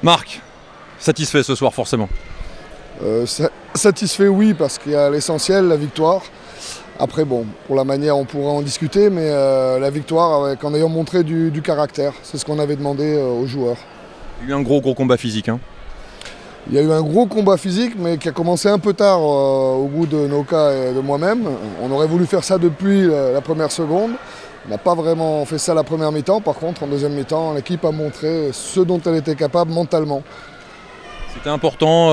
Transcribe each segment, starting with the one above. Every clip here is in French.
Marc, satisfait ce soir forcément? Satisfait, oui, parce qu'il y a l'essentiel, la victoire. Après, bon, pour la manière, on pourra en discuter, mais la victoire en ayant montré du caractère, c'est ce qu'on avait demandé aux joueurs. Il y a eu un gros combat physique. Hein. Il y a eu un gros combat physique, mais qui a commencé un peu tard au bout de Noka et de moi-même. On aurait voulu faire ça depuis la première seconde. On n'a pas vraiment fait ça la première mi-temps. Par contre, en deuxième mi-temps, l'équipe a montré ce dont elle était capable mentalement. C'était important,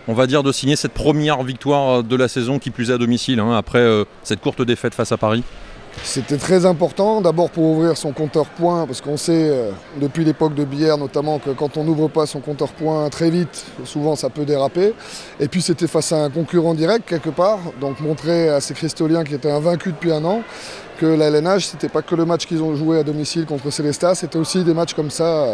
on va dire, de signer cette première victoire de la saison, qui plus est à domicile, hein, après cette courte défaite face à Paris. C'était très important, d'abord pour ouvrir son compteur points, parce qu'on sait, depuis l'époque de Billère notamment, que quand on n'ouvre pas son compteur points très vite, souvent ça peut déraper. Et puis c'était face à un concurrent direct quelque part, donc montrer à ces Cristoliens qui étaient invaincus depuis un an, que la LNH, c'était pas que le match qu'ils ont joué à domicile contre Célestat, c'était aussi des matchs comme ça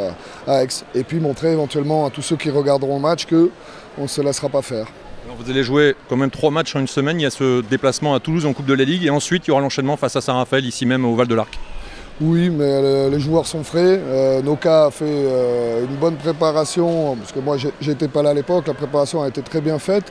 à Aix. Et puis montrer éventuellement à tous ceux qui regarderont le match qu'on ne se laissera pas faire. Alors vous allez jouer quand même 3 matchs en une semaine, il y a ce déplacement à Toulouse en Coupe de la Ligue et ensuite il y aura l'enchaînement face à Saint-Raphaël ici même au Val de l'Arc. Oui, mais les joueurs sont frais. Noka a fait une bonne préparation, parce que moi j'étais pas là à l'époque, la préparation a été très bien faite.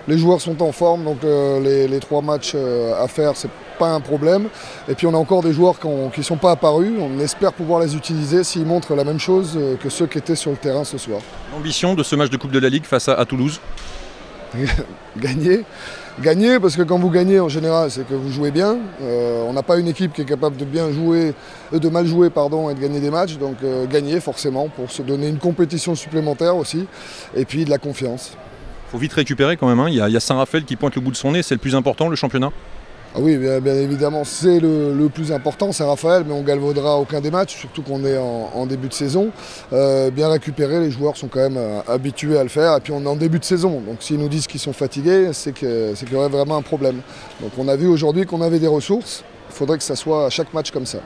Les joueurs sont en forme, donc les 3 matchs à faire, c'est pas un problème. Et puis on a encore des joueurs qui ne sont pas apparus, on espère pouvoir les utiliser s'ils montrent la même chose que ceux qui étaient sur le terrain ce soir. L'ambition de ce match de Coupe de la Ligue face à Toulouse? Gagner, parce que quand vous gagnez en général, c'est que vous jouez bien. On n'a pas une équipe qui est capable de bien jouer, de mal jouer pardon, et de gagner des matchs. Donc gagner forcément pour se donner une compétition supplémentaire aussi, et puis de la confiance. Il faut vite récupérer quand même. Hein. Il y a Saint-Raphaël qui pointe le bout de son nez, c'est le plus important, le championnat. Ah oui, bien évidemment, c'est le plus important, c'est Raphaël, mais on ne galvaudera aucun des matchs, surtout qu'on est en début de saison. Bien récupérer, les joueurs sont quand même habitués à le faire, et puis on est en début de saison, donc s'ils nous disent qu'ils sont fatigués, c'est qu'il y aurait vraiment un problème. Donc on a vu aujourd'hui qu'on avait des ressources, il faudrait que ça soit à chaque match comme ça.